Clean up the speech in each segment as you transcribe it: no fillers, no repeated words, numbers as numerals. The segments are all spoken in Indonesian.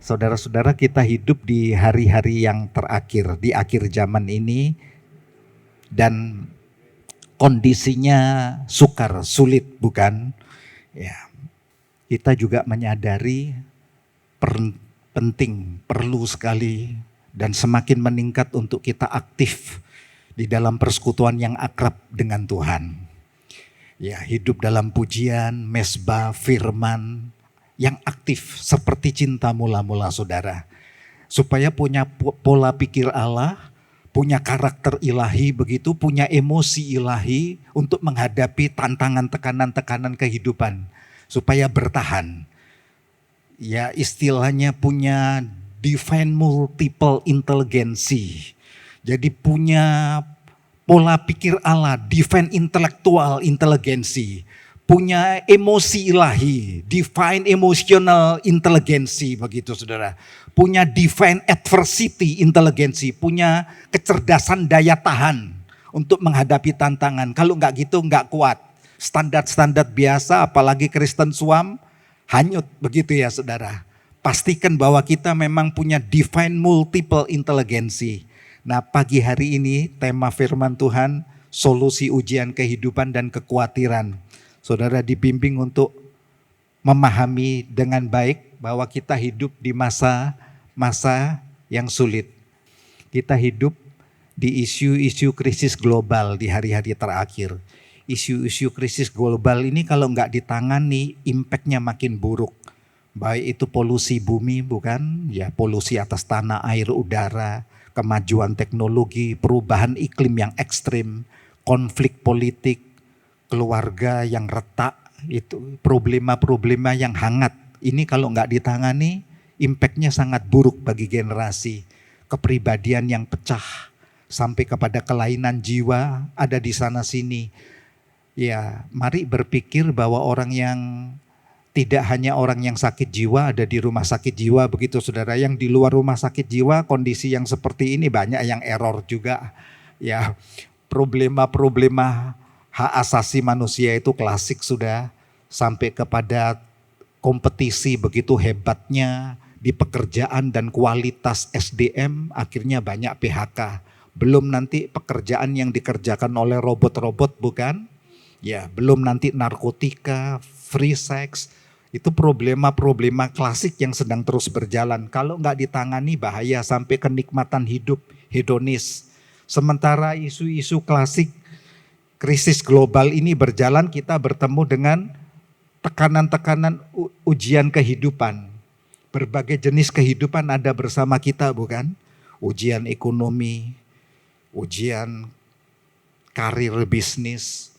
Saudara-saudara, kita hidup di hari-hari yang terakhir, di akhir zaman ini, dan kondisinya sukar, sulit, bukan? Ya, kita juga menyadari penting, perlu sekali, dan semakin meningkat untuk kita aktif di dalam persekutuan yang akrab dengan Tuhan. Ya, hidup dalam pujian, mesbah, firman, yang aktif seperti cinta mula-mula saudara. Supaya punya pola pikir Allah, punya karakter ilahi begitu, punya emosi ilahi untuk menghadapi tantangan tekanan-tekanan kehidupan. Supaya bertahan. Ya istilahnya punya divine multiple intelligency. Jadi punya pola pikir Allah, divine intelektual inteligensi, punya emosi ilahi, divine emotional intelligency begitu saudara. Punya divine adversity inteligensi, punya kecerdasan daya tahan untuk menghadapi tantangan. Kalau enggak gitu enggak kuat. Standar-standar biasa apalagi Kristen Suam hanyut begitu ya saudara. Pastikan bahwa kita memang punya divine multiple intelligency. Nah pagi hari ini tema firman Tuhan, solusi ujian kehidupan dan kekhawatiran. Saudara dibimbing untuk memahami dengan baik bahwa kita hidup di masa yang sulit. Kita hidup di isu-isu krisis global di hari-hari terakhir. Isu-isu krisis global ini kalau nggak ditangani impactnya makin buruk. Baik itu polusi bumi bukan, ya polusi atas tanah, air, udara, kemajuan teknologi, perubahan iklim yang ekstrim, konflik politik, keluarga yang retak, itu problema-problema yang hangat. Ini kalau nggak ditangani, impactnya sangat buruk bagi generasi. Kepribadian yang pecah, sampai kepada kelainan jiwa ada di sana sini. Ya, mari berpikir bahwa orang yang tidak hanya orang yang sakit jiwa ada di rumah sakit jiwa begitu saudara, yang di luar rumah sakit jiwa kondisi yang seperti ini banyak yang error juga. Ya, problema-problema hak asasi manusia itu klasik sudah, sampai kepada kompetisi begitu hebatnya di pekerjaan dan kualitas SDM akhirnya banyak PHK. Belum nanti pekerjaan yang dikerjakan oleh robot-robot bukan? Ya, belum nanti narkotika, free sex. Itu problema-problema klasik yang sedang terus berjalan. Kalau nggak ditangani bahaya sampai kenikmatan hidup hedonis. Sementara isu-isu klasik krisis global ini berjalan, kita bertemu dengan tekanan-tekanan ujian kehidupan. Berbagai jenis kehidupan ada bersama kita bukan? Ujian ekonomi, ujian karir bisnis,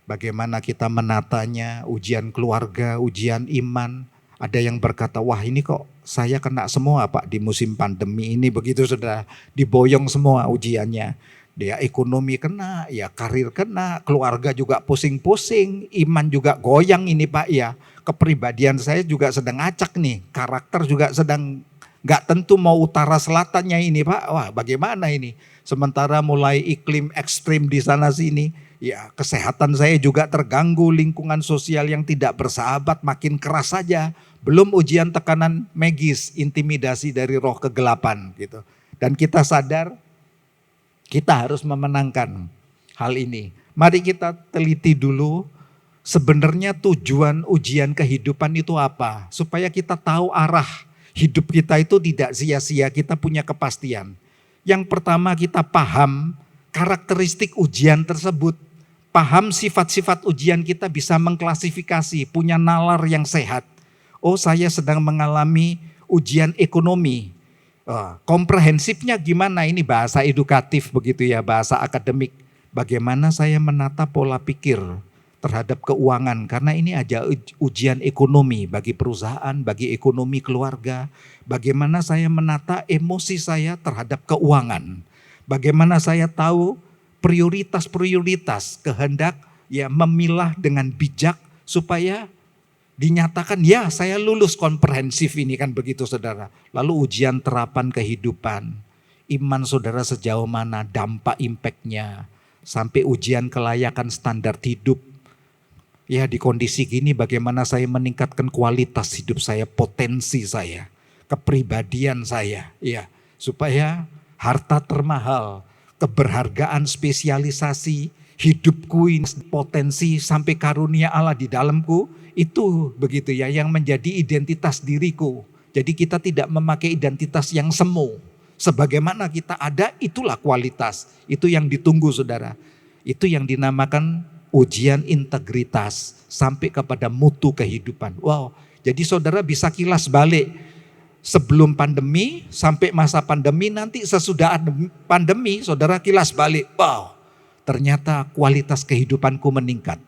bagaimana kita menatanya, ujian keluarga, ujian iman. Ada yang berkata, wah ini kok saya kena semua Pak di musim pandemi ini. Begitu sudah diboyong semua ujiannya. Dia ekonomi kena, ya karir kena, keluarga juga pusing-pusing, iman juga goyang ini Pak ya. Kepribadian saya juga sedang acak nih, karakter juga sedang gak tentu mau utara selatannya ini Pak. Wah bagaimana ini? Sementara mulai iklim ekstrim di sana sini. Ya kesehatan saya juga terganggu, lingkungan sosial yang tidak bersahabat makin keras saja. Belum ujian tekanan magis, intimidasi dari roh kegelapan gitu. Dan kita sadar kita harus memenangkan hal ini. Mari kita teliti dulu sebenarnya tujuan ujian kehidupan itu apa. Supaya kita tahu arah hidup kita itu tidak sia-sia, kita punya kepastian. Yang pertama kita paham karakteristik ujian tersebut. Paham sifat-sifat ujian kita bisa mengklasifikasi, punya nalar yang sehat. Oh saya sedang mengalami ujian ekonomi. Komprehensifnya gimana? Ini bahasa edukatif begitu ya, bahasa akademik. Bagaimana saya menata pola pikir terhadap keuangan. Karena ini aja ujian ekonomi bagi perusahaan, bagi ekonomi keluarga. Bagaimana saya menata emosi saya terhadap keuangan. Bagaimana saya tahu prioritas-prioritas kehendak ya memilah dengan bijak supaya dinyatakan ya saya lulus komprehensif ini kan begitu saudara. Lalu ujian terapan kehidupan. Iman saudara sejauh mana dampak impactnya. Sampai ujian kelayakan standar hidup. Ya di kondisi gini bagaimana saya meningkatkan kualitas hidup saya, potensi saya. kepribadian saya, ya, supaya harta termahal, keberhargaan, spesialisasi, hidupku ini potensi sampai karunia Allah di dalamku, itu begitu ya yang menjadi identitas diriku. Jadi kita tidak memakai identitas yang semu. Sebagaimana kita ada, itulah kualitas. Itu yang ditunggu saudara. Itu yang dinamakan ujian integritas sampai kepada mutu kehidupan. Wow, jadi saudara bisa kilas balik. Sebelum pandemi sampai masa pandemi, nanti sesudah pandemi saudara kilas balik. Wow, ternyata kualitas kehidupanku meningkat.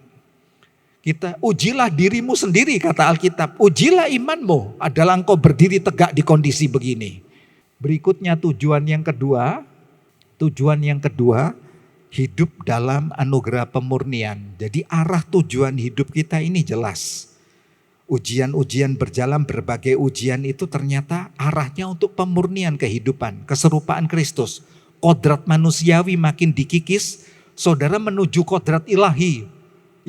Kita ujilah dirimu sendiri kata Alkitab. Ujilah imanmu adalah engkau berdiri tegak di kondisi begini. Berikutnya tujuan yang kedua, hidup dalam anugerah pemurnian. Jadi arah tujuan hidup kita ini jelas. Ujian-ujian berjalan, berbagai ujian itu ternyata arahnya untuk pemurnian kehidupan, keserupaan Kristus. Kodrat manusiawi makin dikikis, saudara menuju kodrat ilahi.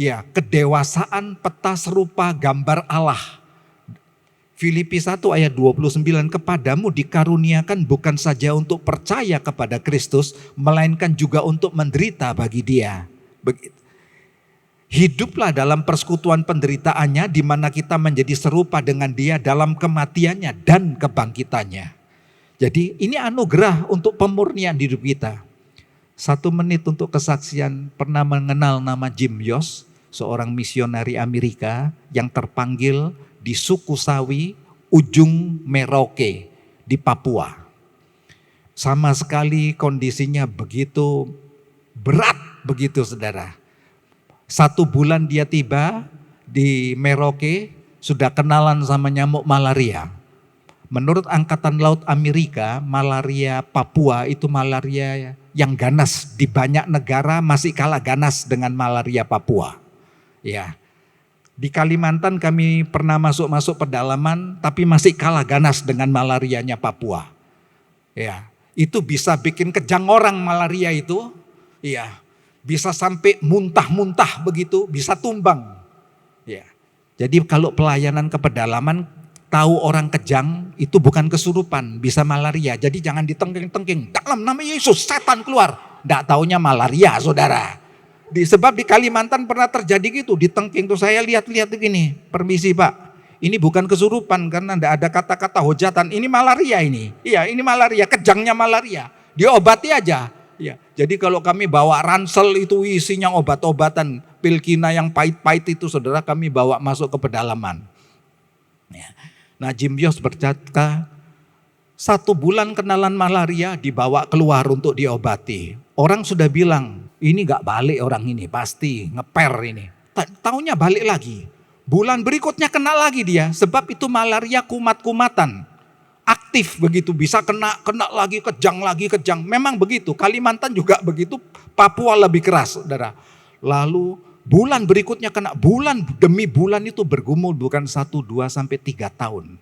Ya, kedewasaan peta serupa gambar Allah. Filipi 1 ayat 29, kepadamu dikaruniakan bukan saja untuk percaya kepada Kristus, melainkan juga untuk menderita bagi Dia. Hiduplah dalam persekutuan penderitaannya, di mana kita menjadi serupa dengan Dia dalam kematiannya dan kebangkitannya. Jadi ini anugerah untuk pemurnian hidup kita. 1 menit untuk kesaksian. Pernah mengenal nama Jim Yost, seorang misionari Amerika yang terpanggil di suku Sawi, ujung Merauke di Papua. Sama sekali kondisinya begitu berat begitu saudara. 1 bulan dia tiba di Merauke, sudah kenalan sama nyamuk malaria. Menurut Angkatan Laut Amerika, malaria Papua itu malaria yang ganas. Di banyak negara masih kalah ganas dengan malaria Papua. Ya. Di Kalimantan kami pernah masuk pedalaman, tapi masih kalah ganas dengan malarianya Papua. Ya, itu bisa bikin kejang orang malaria itu. Ya, bisa sampai muntah-muntah begitu, bisa tumbang. Ya, jadi kalau pelayanan ke pedalaman, tahu orang kejang itu bukan kesurupan, bisa malaria. Jadi jangan ditengking-tengking. Dalam nama Yesus, setan keluar. Nggak taunya malaria, saudara. Sebab di Kalimantan pernah terjadi gitu, ditengking tuh saya lihat-lihat begini, permisi Pak, ini bukan kesurupan karena enggak ada kata-kata hujatan, ini malaria ini. Iya, ini malaria, kejangnya malaria. Diobati aja. Ya, jadi kalau kami bawa ransel itu isinya obat-obatan, pilkina yang pahit-pahit itu saudara kami bawa masuk ke pedalaman. Ya. Nah, Jim Yost berkata, 1 bulan kenalan malaria dibawa keluar untuk diobati. Orang sudah bilang, ini gak balik orang ini, pasti ngeper ini. Taunya balik lagi. Bulan berikutnya kena lagi dia, sebab itu malaria kumat-kumatan. Aktif begitu, bisa kena lagi, kejang. Memang begitu, Kalimantan juga begitu, Papua lebih keras, saudara. Lalu bulan berikutnya kena, bulan demi bulan itu bergumul, bukan 1, 2, sampai 3 tahun.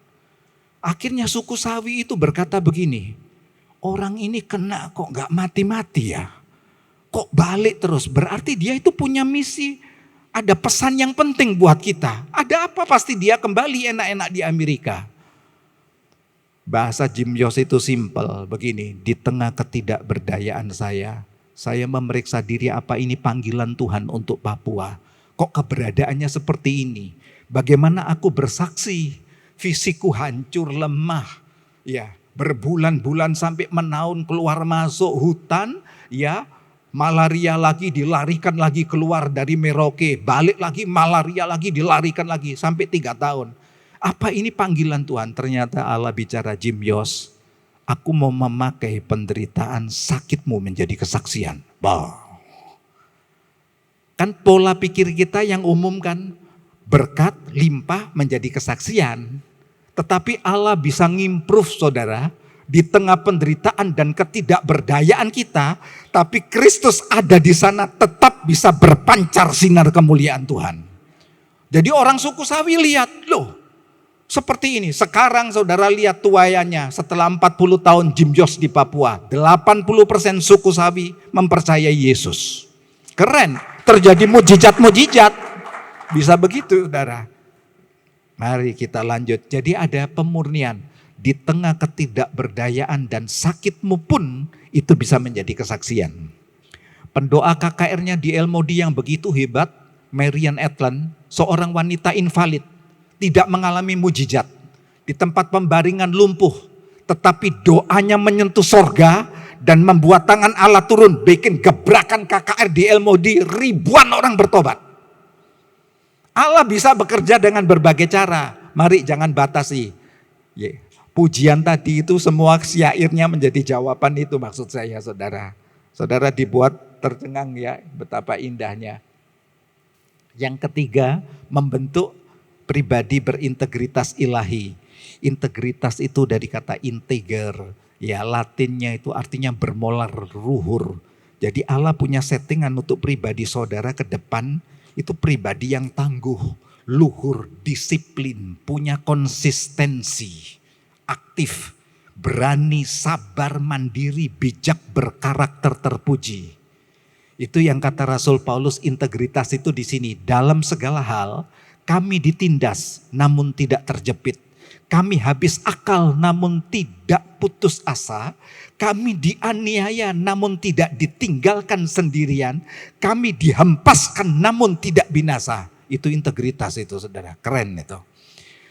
Akhirnya suku Sawi itu berkata begini, orang ini kena kok gak mati-mati ya. Kok balik terus? Berarti dia itu punya misi. Ada pesan yang penting buat kita. Ada apa pasti dia kembali enak-enak di Amerika. Bahasa Jim Yost itu simpel begini. Di tengah ketidakberdayaan saya memeriksa diri, apa ini panggilan Tuhan untuk Papua. Kok keberadaannya seperti ini? Bagaimana aku bersaksi? Fisikku hancur, lemah. Ya, berbulan-bulan sampai menahun keluar masuk hutan, ya. Malaria lagi, dilarikan lagi keluar dari Merauke, balik lagi malaria lagi, dilarikan lagi sampai 3 tahun. Apa ini panggilan Tuhan? Ternyata Allah bicara, Jim Yost, aku mau memakai penderitaan sakitmu menjadi kesaksian. Bah. Kan pola pikir kita yang umum kan, berkat limpah menjadi kesaksian. Tetapi Allah bisa ngimprove saudara, di tengah penderitaan dan ketidakberdayaan kita, tapi Kristus ada di sana tetap bisa berpancar sinar kemuliaan Tuhan. Jadi orang suku Sawi lihat, loh seperti ini. Sekarang saudara lihat tuayannya setelah 40 tahun Jim Yost di Papua, 80% suku Sawi mempercayai Yesus. Keren, terjadi mujizat-mujizat. Bisa begitu saudara. Mari kita lanjut. Jadi ada pemurnian. di tengah ketidakberdayaan dan sakitmu pun itu bisa menjadi kesaksian. Pendoa KKR-nya di Elmodi yang begitu hebat, Marian Etland, seorang wanita invalid, tidak mengalami mujizat, di tempat pembaringan lumpuh, tetapi doanya menyentuh sorga dan membuat tangan Allah turun, bikin gebrakan KKR di Elmodi, ribuan orang bertobat. Allah bisa bekerja dengan berbagai cara, mari jangan batasi. Pujian tadi itu semua syairnya menjadi jawaban itu maksud saya saudara. Saudara dibuat tercengang ya betapa indahnya. Yang ketiga, membentuk pribadi berintegritas ilahi. Integritas itu dari kata integer, ya Latinnya itu artinya bermolar, luhur. Jadi Allah punya settingan untuk pribadi saudara ke depan, itu pribadi yang tangguh, luhur, disiplin, punya konsistensi, aktif, berani, sabar, mandiri, bijak, berkarakter terpuji. Itu yang kata Rasul Paulus, integritas itu di sini. Dalam segala hal kami ditindas namun tidak terjepit. Kami habis akal namun tidak putus asa. Kami dianiaya namun tidak ditinggalkan sendirian. Kami dihempaskan namun tidak binasa. Itu integritas itu saudara, keren itu.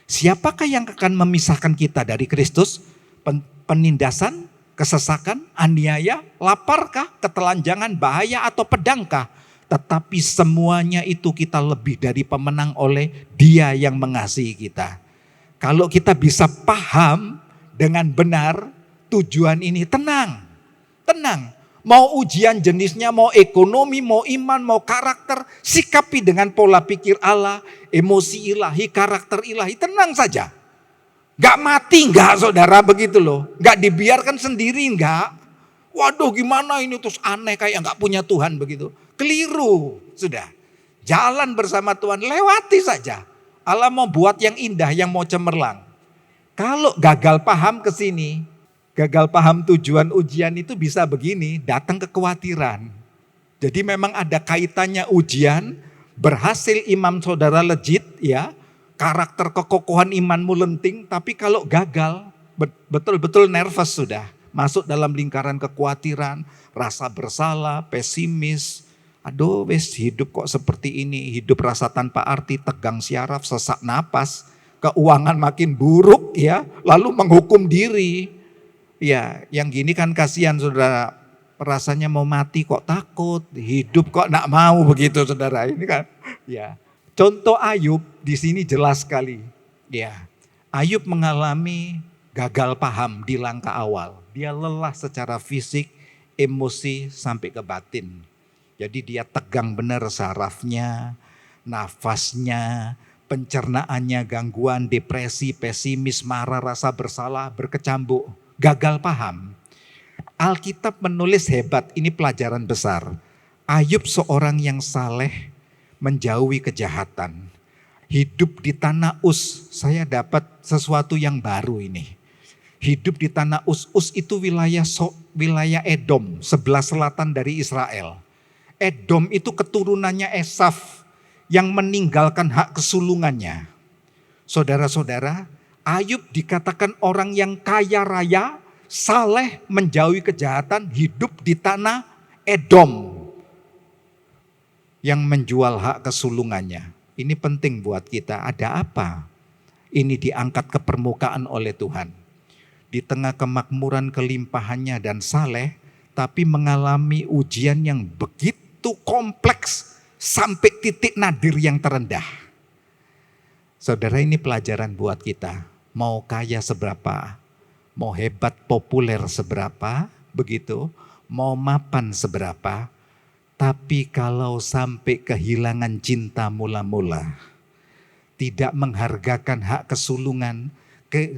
Siapakah yang akan memisahkan kita dari Kristus? Penindasan, kesesakan, aniaya, laparkah, ketelanjangan, bahaya atau pedangkah? Tetapi semuanya itu kita lebih dari pemenang oleh Dia yang mengasihi kita. Kalau kita bisa paham dengan benar tujuan ini, tenang. Mau ujian jenisnya, mau ekonomi, mau iman, mau karakter, sikapi dengan pola pikir Allah, emosi ilahi, karakter ilahi, tenang saja. Gak mati gak saudara begitu loh, gak dibiarkan sendiri gak. Waduh gimana ini terus aneh kayak gak punya Tuhan begitu. Keliru sudah, jalan bersama Tuhan, lewati saja. Allah mau buat yang indah, yang mau cemerlang. Kalau gagal paham ke sini, gagal paham tujuan ujian itu bisa begini, datang kekhawatiran. Jadi memang ada kaitannya ujian, berhasil iman saudara legit ya, karakter kekokohan imanmu lenting, tapi kalau gagal betul-betul nervous sudah. Masuk dalam lingkaran kekhawatiran, rasa bersalah, pesimis. Aduh wes hidup kok seperti ini, hidup rasa tanpa arti, tegang syaraf, sesak napas, keuangan makin buruk ya, lalu menghukum diri. Ya, yang gini kan kasihan saudara, rasanya mau mati kok takut, hidup kok nak mau begitu saudara. Ini kan, ya. Contoh Ayub di sini jelas sekali. Ya, Ayub mengalami gagal paham di langkah awal. Dia lelah secara fisik, emosi sampai ke batin. Jadi dia tegang benar sarafnya, nafasnya, pencernaannya gangguan, depresi, pesimis, marah, rasa bersalah, berkecambuk. Gagal paham. Alkitab menulis hebat, ini pelajaran besar. Ayub seorang yang saleh, menjauhi kejahatan. Hidup di tanah Uz, saya dapat sesuatu yang baru ini. Hidup di tanah Uz, Uz itu wilayah Edom, sebelah selatan dari Israel. Edom itu keturunannya Esaf yang meninggalkan hak kesulungannya. Saudara-saudara, Ayub dikatakan orang yang kaya raya, saleh, menjauhi kejahatan, hidup di tanah Edom yang menjual hak kesulungannya. Ini penting buat kita, ada apa? Ini diangkat ke permukaan oleh Tuhan. Di tengah kemakmuran kelimpahannya dan saleh, tapi mengalami ujian yang begitu kompleks sampai titik nadir yang terendah. Saudara, ini pelajaran buat kita. Mau kaya seberapa, mau hebat populer seberapa, begitu, mau mapan seberapa, tapi kalau sampai kehilangan cinta mula-mula, tidak menghargakan hak kesulungan,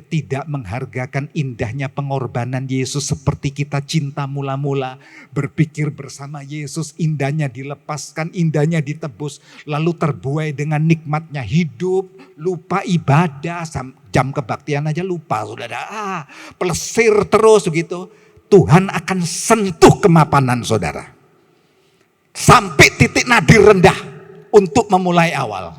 tidak menghargakan indahnya pengorbanan Yesus seperti kita cinta mula-mula, berpikir bersama Yesus, indahnya dilepaskan, indahnya ditebus, lalu terbuai dengan nikmatnya hidup, lupa ibadah, jam kebaktian aja lupa saudara, pelesir terus begitu. Tuhan akan sentuh kemapanan saudara. Sampai titik nadir rendah untuk memulai awal.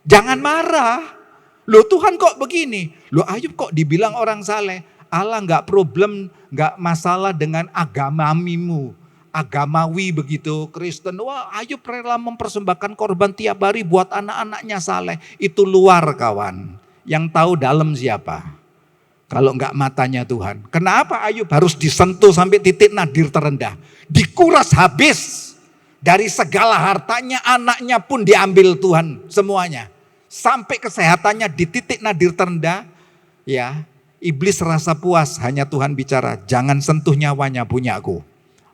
Jangan marah. Loh Tuhan kok begini? Loh Ayub kok dibilang orang saleh? Allah nggak problem, nggak masalah dengan agamamu. Agamawi begitu, Kristen. Wah Ayub rela mempersembahkan korban tiap hari buat anak-anaknya saleh. Itu luar kawan. Yang tahu dalam siapa? Kalau enggak matanya Tuhan. Kenapa Ayub harus disentuh sampai titik nadir terendah? Dikuras habis. Dari segala hartanya, anaknya pun diambil Tuhan semuanya. Sampai kesehatannya di titik nadir terendah. Ya, iblis rasa puas, hanya Tuhan bicara, jangan sentuh nyawanya punya aku.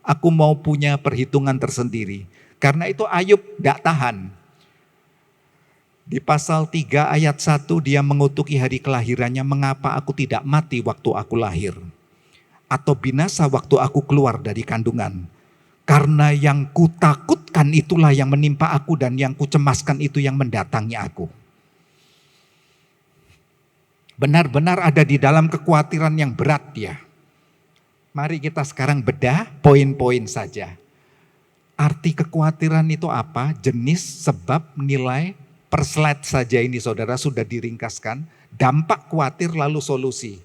Aku mau punya perhitungan tersendiri. Karena itu Ayub enggak tahan. Di pasal 3 ayat 1 dia mengutuki hari kelahirannya, mengapa aku tidak mati waktu aku lahir. Atau binasa waktu aku keluar dari kandungan. Karena yang kutakutkan itulah yang menimpa aku dan yang kucemaskan itu yang mendatangi aku. Benar-benar ada di dalam kekhawatiran yang berat ya. Mari kita sekarang bedah poin-poin saja. Arti kekhawatiran itu apa? Jenis, sebab, nilai. Per slide saja ini saudara sudah diringkaskan. Dampak khawatir lalu solusi.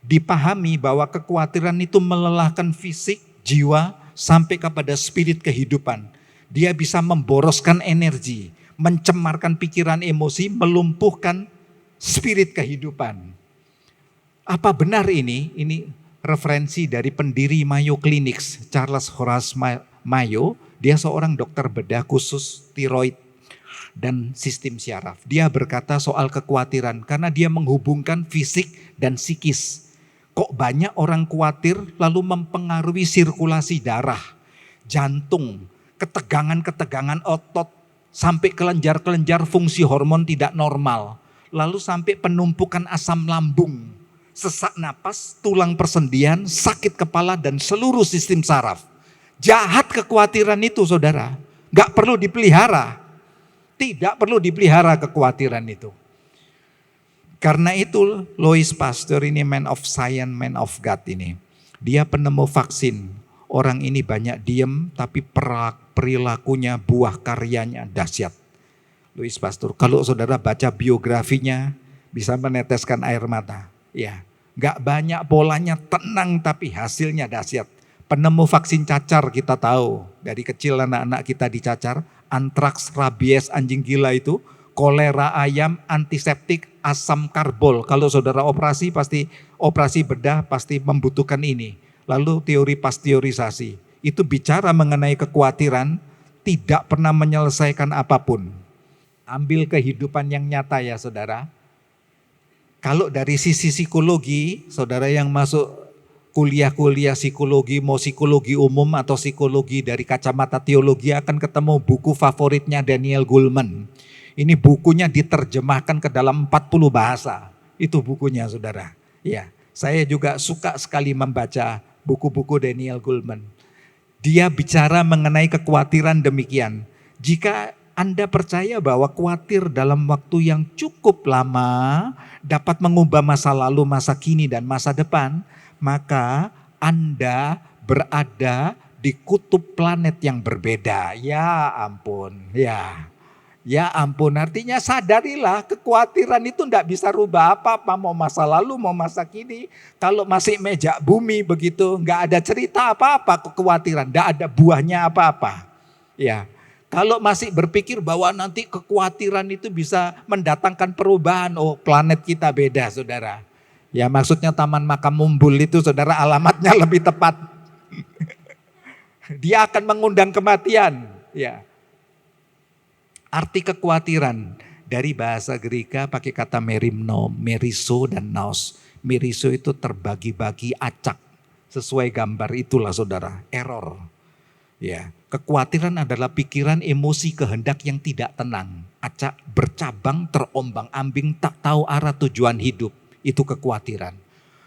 Dipahami bahwa kekhawatiran itu melelahkan fisik, jiwa, sampai kepada spirit kehidupan. Dia bisa memboroskan energi, mencemarkan pikiran emosi, melumpuhkan spirit kehidupan. Apa benar ini? Ini referensi dari pendiri Mayo Clinics, Charles Horace Mayo. Dia seorang dokter bedah khusus tiroid dan sistem syaraf. Dia berkata soal kekhawatiran karena dia menghubungkan fisik dan psikis. Kok banyak orang khawatir lalu mempengaruhi sirkulasi darah, jantung, ketegangan-ketegangan otot, sampai kelenjar-kelenjar fungsi hormon tidak normal. Lalu sampai penumpukan asam lambung, sesak napas, tulang persendian, sakit kepala dan seluruh sistem saraf. Jahat kekhawatiran itu saudara, gak perlu dipelihara. Tidak perlu dipelihara kekhawatiran itu. Karena itu Louis Pasteur ini man of science, man of God ini. Dia penemu vaksin. Orang ini banyak diem tapi perilakunya, buah karyanya dahsyat. Louis Pasteur, kalau saudara baca biografinya bisa meneteskan air mata. Ya, gak banyak polanya, tenang tapi hasilnya dahsyat. Penemu vaksin cacar kita tahu. Dari kecil anak-anak kita dicacar. Antraks, rabies, anjing gila itu. Kolera ayam, antiseptik, asam karbol. Kalau saudara operasi bedah pasti membutuhkan ini. Lalu teori pasteurisasi. Itu bicara mengenai kekhawatiran, tidak pernah menyelesaikan apapun. Ambil kehidupan yang nyata ya saudara. Kalau dari sisi psikologi, saudara yang masuk kuliah-kuliah psikologi, mau psikologi umum atau psikologi dari kacamata teologi akan ketemu buku favoritnya Daniel Goleman. Ini bukunya diterjemahkan ke dalam 40 bahasa. Itu bukunya saudara. Ya, saya juga suka sekali membaca buku-buku Daniel Goleman. Dia bicara mengenai kekhawatiran demikian. Jika Anda percaya bahwa khawatir dalam waktu yang cukup lama dapat mengubah masa lalu, masa kini dan masa depan, maka Anda berada di kutub planet yang berbeda. Ya ampun, ya ampun, artinya sadarilah kekhawatiran itu tidak bisa rubah apa-apa. Mau masa lalu, mau masa kini. Kalau masih meja bumi begitu, nggak ada cerita apa-apa kekhawatiran. Tidak ada buahnya apa-apa. Ya, kalau masih berpikir bahwa nanti kekhawatiran itu bisa mendatangkan perubahan. Oh, planet kita beda saudara. Ya maksudnya Taman Makam Mumbul itu saudara alamatnya lebih tepat. Dia akan mengundang kematian. Ya. Arti kekhawatiran dari bahasa Greka pakai kata merimno, meriso dan naos. Meriso itu terbagi-bagi, acak. Sesuai gambar itulah saudara, error. Ya, kekhawatiran adalah pikiran, emosi, kehendak yang tidak tenang. Acak, bercabang, terombang-ambing, tak tahu arah tujuan hidup. Itu kekhawatiran.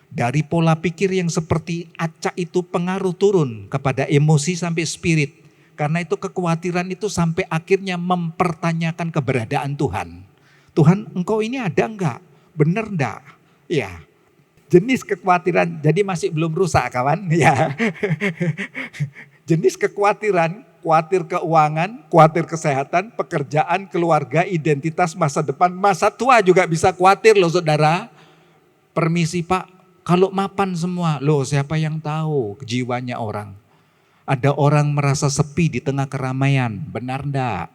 Dari pola pikir yang seperti acak itu pengaruh turun kepada emosi sampai spirit. Karena itu kekhawatiran itu sampai akhirnya mempertanyakan keberadaan Tuhan. Tuhan, engkau ini ada enggak? Benar enggak? Ya. Jenis kekhawatiran, jadi masih belum rusak kawan. Ya. Jenis kekhawatiran khawatir keuangan, khawatir kesehatan, pekerjaan, keluarga, identitas, masa depan, masa tua juga bisa khawatir loh saudara. Permisi Pak, kalau mapan semua, loh siapa yang tahu jiwanya orang. Ada orang merasa sepi di tengah keramaian, benar enggak?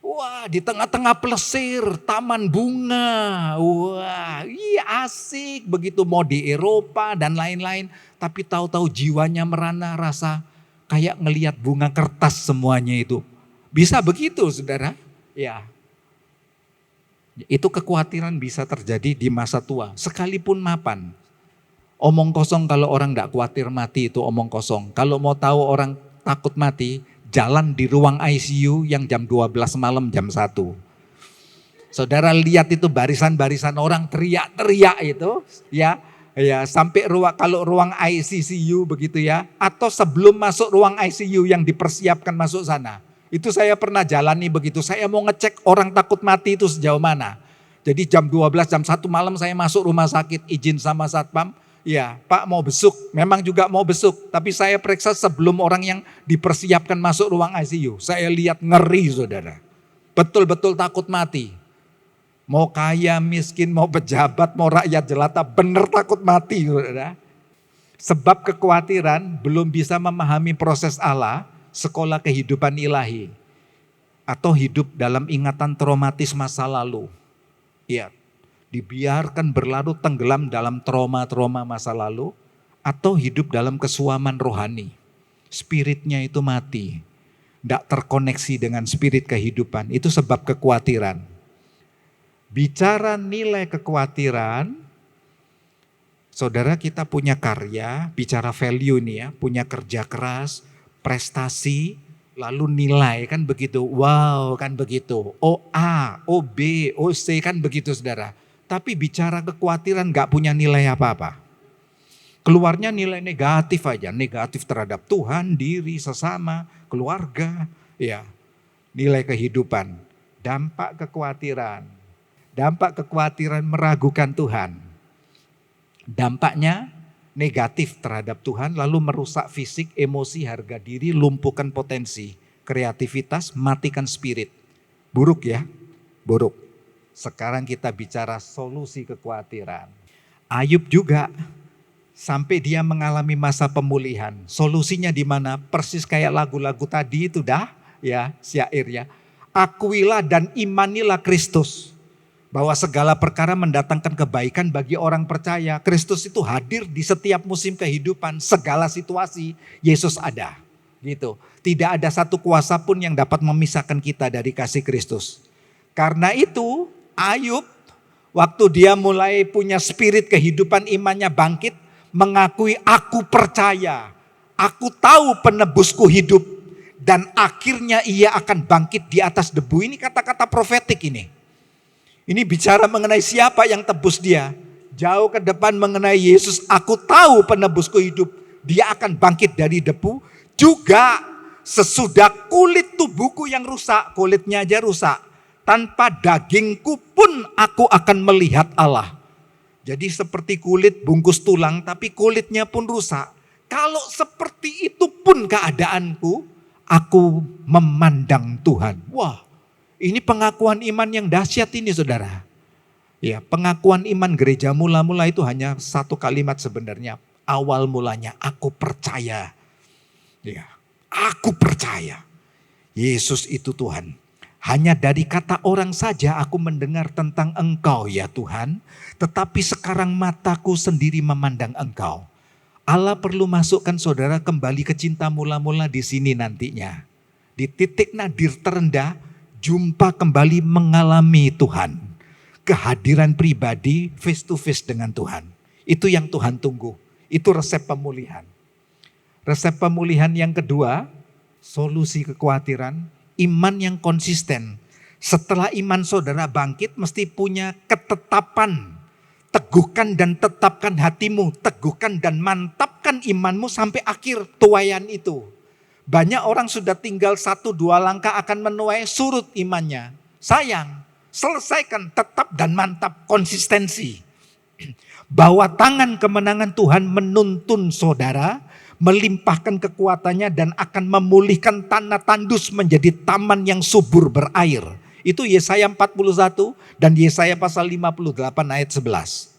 Wah, di tengah-tengah plesir, taman bunga. Wah, iya asik begitu mau di Eropa dan lain-lain. Tapi tahu-tahu jiwanya merana, rasa kayak ngelihat bunga kertas semuanya itu. Bisa begitu saudara? Ya. Itu kekhawatiran bisa terjadi di masa tua, sekalipun mapan. Omong kosong kalau orang enggak khawatir mati itu omong kosong. Kalau mau tahu orang takut mati, jalan di ruang ICU yang jam 12 malam jam 1. Saudara lihat itu barisan-barisan orang teriak-teriak itu ya. Ya, sampai kalau ruang ICU begitu ya, atau sebelum masuk ruang ICU yang dipersiapkan masuk sana. Itu saya pernah jalani begitu, saya mau ngecek orang takut mati itu sejauh mana. Jadi jam 12, jam 1 malam saya masuk rumah sakit, izin sama satpam. Ya Pak mau besuk, memang juga mau besuk. Tapi saya periksa sebelum orang yang dipersiapkan masuk ruang ICU. Saya lihat ngeri saudara, betul-betul takut mati. Mau kaya, miskin, mau pejabat, mau rakyat jelata, bener takut mati saudara. Sebab kekhawatiran belum bisa memahami proses Allah, sekolah kehidupan ilahi, atau hidup dalam ingatan traumatis masa lalu. Ya, dibiarkan berlarut tenggelam dalam trauma-trauma masa lalu, atau hidup dalam kesuaman rohani. Spiritnya itu mati, tidak terkoneksi dengan spirit kehidupan, itu sebab kekhawatiran. Bicara nilai kekhawatiran, saudara kita punya karya, bicara value nih ya, punya kerja keras, prestasi, lalu nilai kan begitu, wow kan begitu, OA, OB, OC kan begitu saudara. Tapi bicara kekhawatiran gak punya nilai apa-apa. Keluarnya nilai negatif aja, negatif terhadap Tuhan, diri, sesama, keluarga, ya nilai kehidupan. Dampak kekhawatiran meragukan Tuhan. Dampaknya negatif terhadap Tuhan, lalu merusak fisik, emosi, harga diri, lumpuhkan potensi, kreativitas, matikan spirit. Buruk ya, buruk. Sekarang kita bicara solusi kekhawatiran. Ayub juga sampai dia mengalami masa pemulihan. Solusinya di mana? Persis kayak lagu-lagu tadi itu dah ya, syair ya. Akuilah dan imanilah Kristus, bahwa segala perkara mendatangkan kebaikan bagi orang percaya. Kristus itu hadir di setiap musim kehidupan, segala situasi Yesus ada. Gitu. Tidak ada satu kuasa pun yang dapat memisahkan kita dari kasih Kristus. Karena itu Ayub waktu dia mulai punya spirit kehidupan imannya bangkit, mengakui aku percaya, aku tahu penebusku hidup, dan akhirnya ia akan bangkit di atas debu. Ini kata-kata profetik ini. Ini bicara mengenai siapa yang tebus dia. Jauh ke depan mengenai Yesus, aku tahu penebusku hidup. Dia akan bangkit dari debu. Juga sesudah kulit tubuhku yang rusak, kulitnya aja rusak. Tanpa dagingku pun aku akan melihat Allah. Jadi seperti kulit bungkus tulang tapi kulitnya pun rusak. Kalau seperti itu pun keadaanku, aku memandang Tuhan. Wah. Ini pengakuan iman yang dahsyat ini saudara. Ya, pengakuan iman gereja mula-mula itu hanya satu kalimat sebenarnya. Awal mulanya aku percaya. Ya, aku percaya. Yesus itu Tuhan. Hanya dari kata orang saja aku mendengar tentang Engkau ya Tuhan. Tetapi sekarang mataku sendiri memandang Engkau. Allah perlu masukkan saudara kembali ke cinta mula-mula di sini nantinya. Di titik nadir terendah, jumpa kembali mengalami Tuhan. Kehadiran pribadi face to face dengan Tuhan. Itu yang Tuhan tunggu. Itu resep pemulihan. Resep pemulihan yang kedua, solusi kekhawatiran, iman yang konsisten. Setelah iman saudara bangkit mesti punya ketetapan. Teguhkan dan tetapkan hatimu. Teguhkan dan mantapkan imanmu sampai akhir tuaian itu. Banyak orang sudah tinggal 1-2 langkah akan menuai, surut imannya. Sayang, selesaikan tetap dan mantap, konsistensi. Bahwa tangan kemenangan Tuhan menuntun saudara, melimpahkan kekuatannya dan akan memulihkan tanah tandus menjadi taman yang subur berair. Itu Yesaya 41 dan Yesaya pasal 58 ayat 11.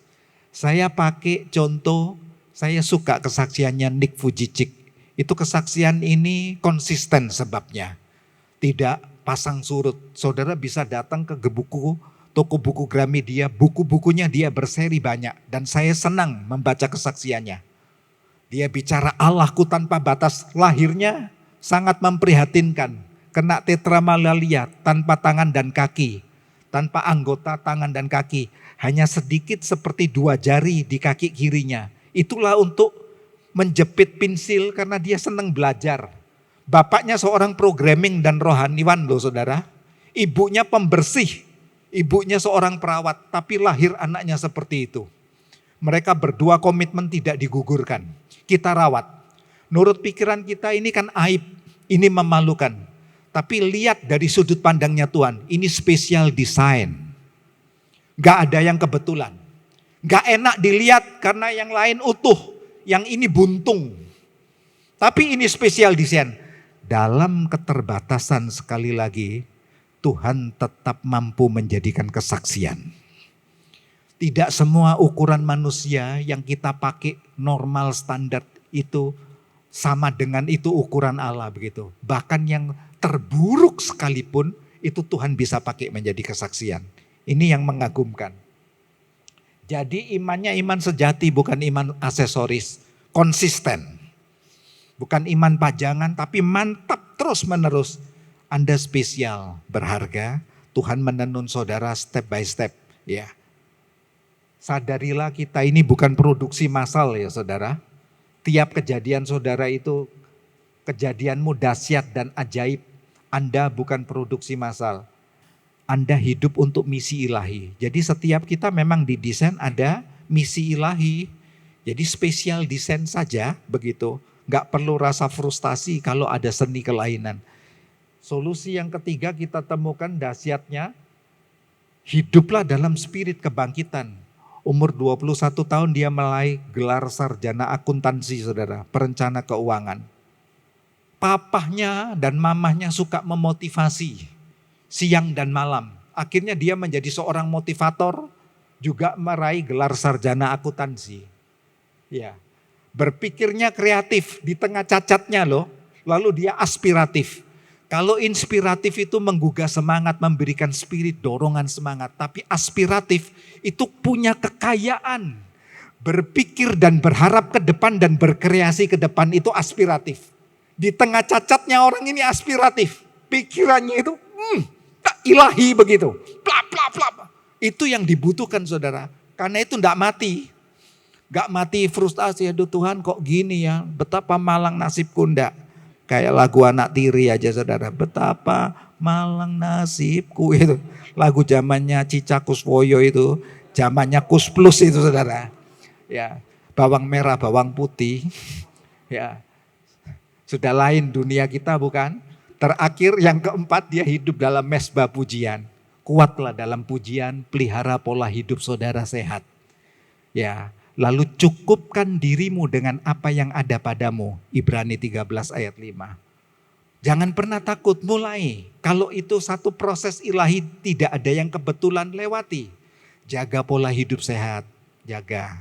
Saya pakai contoh, saya suka kesaksiannya Nick Vujicic. Itu kesaksian ini konsisten sebabnya. Tidak pasang surut. Saudara bisa datang ke toko buku Gramedia, buku-bukunya dia berseri banyak. Dan saya senang membaca kesaksiannya. Dia bicara Allahku tanpa batas, lahirnya sangat memprihatinkan. Kena tetramalalia tanpa tangan dan kaki. Tanpa anggota tangan dan kaki. Hanya sedikit seperti 2 jari di kaki kirinya. Itulah untuk menjepit pensil karena dia senang belajar. Bapaknya seorang programming dan rohaniwan loh saudara. Ibunya pembersih. Ibunya seorang perawat. Tapi lahir anaknya seperti itu. Mereka berdua komitmen tidak digugurkan. Kita rawat. Menurut pikiran kita ini kan aib. Ini memalukan. Tapi lihat dari sudut pandangnya Tuhan. Ini spesial design. Gak ada yang kebetulan. Gak enak dilihat karena yang lain utuh. Yang ini buntung. Tapi ini spesial desain. Dalam keterbatasan sekali lagi, Tuhan tetap mampu menjadikan kesaksian. Tidak semua ukuran manusia yang kita pakai normal standar itu sama dengan itu ukuran Allah begitu. Bahkan yang terburuk sekalipun itu Tuhan bisa pakai menjadi kesaksian. Ini yang mengagumkan. Jadi imannya iman sejati bukan iman aksesoris. Konsisten. Bukan iman pajangan tapi mantap terus menerus. Anda spesial, berharga. Tuhan menenun saudara step by step. Ya. Sadarilah kita ini bukan produksi massal ya saudara. Tiap kejadian saudara itu kejadianmu dahsyat dan ajaib. Anda bukan produksi massal. Anda hidup untuk misi ilahi. Jadi setiap kita memang didesain ada misi ilahi. Jadi spesial desain saja begitu. Gak perlu rasa frustasi kalau ada seni kelainan. Solusi yang ketiga kita temukan dahsyatnya. Hiduplah dalam spirit kebangkitan. Umur 21 tahun dia meraih gelar sarjana akuntansi saudara. Perencana keuangan. Papahnya dan mamahnya suka memotivasi. Siang dan malam. Akhirnya dia menjadi seorang motivator. Juga meraih gelar sarjana akuntansi. Ya, berpikirnya kreatif di tengah cacatnya loh. Lalu dia aspiratif. Kalau inspiratif itu menggugah semangat, memberikan spirit, dorongan semangat. Tapi aspiratif itu punya kekayaan. Berpikir dan berharap ke depan dan berkreasi ke depan itu aspiratif. Di tengah cacatnya orang ini aspiratif. Pikirannya itu ilahi begitu. Plap, plap, plap. Itu yang dibutuhkan saudara. Karena itu enggak mati. Gak mati frustasi, aduh Tuhan kok gini ya. Betapa malang nasibku enggak. Kayak lagu Anak Tiri aja saudara. Betapa malang nasibku itu. Lagu zamannya Cica Kuswoyo itu. Zamannya Kus Plus itu saudara. Ya, bawang merah, bawang putih. Ya, sudah lain dunia kita bukan? Terakhir yang keempat dia hidup dalam mesbah pujian. Kuatlah dalam pujian, pelihara pola hidup saudara sehat. Ya, lalu cukupkan dirimu dengan apa yang ada padamu. Ibrani 13 ayat 5. Jangan pernah takut, mulai. Kalau itu satu proses ilahi tidak ada yang kebetulan lewati. Jaga pola hidup sehat, jaga.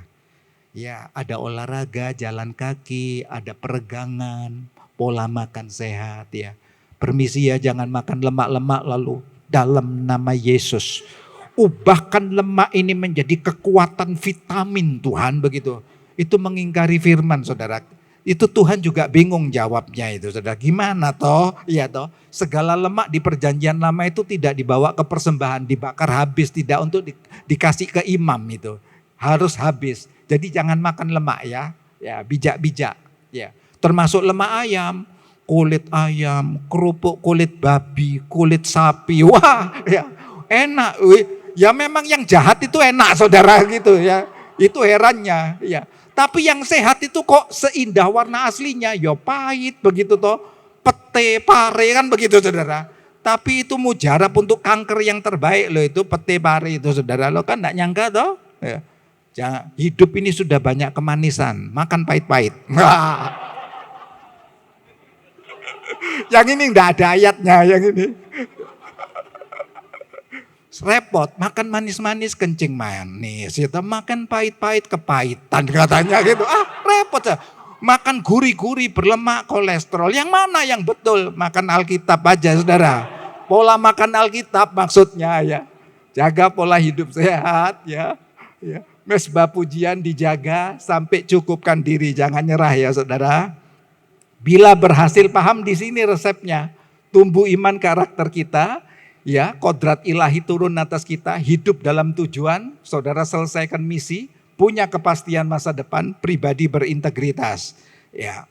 Ya, ada olahraga, jalan kaki, ada peregangan, pola makan sehat ya. Permisi ya, jangan makan lemak-lemak lalu dalam nama Yesus. Ubahkan lemak ini menjadi kekuatan vitamin Tuhan begitu. Itu mengingkari firman saudara. Itu Tuhan juga bingung jawabnya itu saudara. Gimana toh? Ya toh. Segala lemak di perjanjian lama itu tidak dibawa ke persembahan. Dibakar habis. Tidak untuk dikasih ke imam itu. Harus habis. Jadi jangan makan lemak ya. Ya bijak-bijak. Ya. Termasuk lemak ayam. Kulit ayam. Kerupuk kulit babi. Kulit sapi. Wah ya enak. Ya memang yang jahat itu enak saudara gitu ya. Itu herannya ya. Tapi yang sehat itu kok seindah warna aslinya. Ya pahit begitu toh. Pete, pare kan begitu saudara. Tapi itu mujarab untuk kanker yang terbaik loh itu pete pare itu saudara. Lo kan gak nyangka toh. Ya. Hidup ini sudah banyak kemanisan. Makan pahit-pahit. Yang ini enggak ada ayatnya, yang ini. Repot, makan manis-manis kencing manis, kita makan pahit-pahit kepahitan katanya gitu. Repot ya. Makan gurih-gurih berlemak kolesterol. Yang mana yang betul? Makan Alkitab aja saudara. Pola makan Alkitab maksudnya ya. Jaga pola hidup sehat ya. Mesbah pujian dijaga sampai cukupkan diri. Jangan nyerah ya saudara. Bila berhasil paham di sini resepnya. Tumbuh iman karakter kita. Ya, kodrat ilahi turun atas kita. Hidup dalam tujuan. Saudara selesaikan misi. Punya kepastian masa depan, pribadi berintegritas. Ya,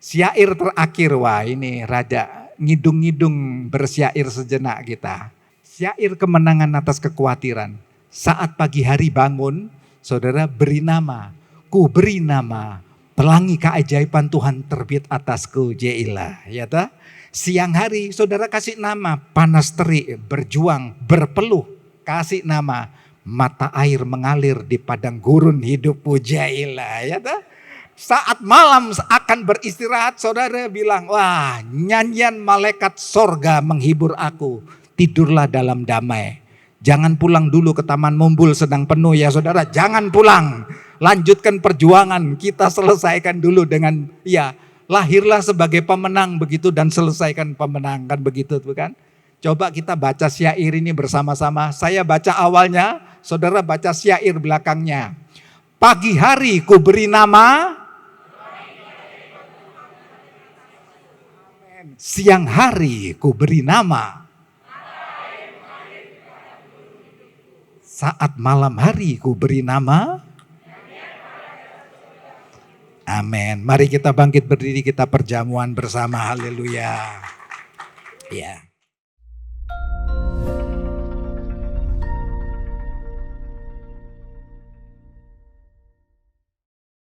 syair terakhir, wah ini rada ngidung-ngidung bersyair sejenak kita. Syair kemenangan atas kekhawatiran. Saat pagi hari bangun, saudara beri nama, ku beri nama, pelangi keajaiban Tuhan terbit atasku, Jailah. Ya ta? Siang hari, saudara kasih nama, panas terik, berjuang, berpeluh, kasih nama. Mata air mengalir di padang gurun hidup pujailah ya ta? Saat malam akan beristirahat saudara bilang, wah nyanyian malaikat sorga menghibur aku. Tidurlah dalam damai. Jangan pulang dulu ke Taman Mumbul sedang penuh ya saudara. Jangan pulang. Lanjutkan perjuangan. Kita selesaikan dulu dengan ya lahirlah sebagai pemenang begitu dan selesaikan pemenang kan begitu bukan? Coba kita baca syair ini bersama-sama. Saya baca awalnya, saudara baca syair belakangnya. Pagi hari ku beri nama. Siang hari ku beri nama. Saat malam hari ku beri nama. Amin. Mari kita bangkit berdiri, kita perjamuan bersama. Haleluya. Ya.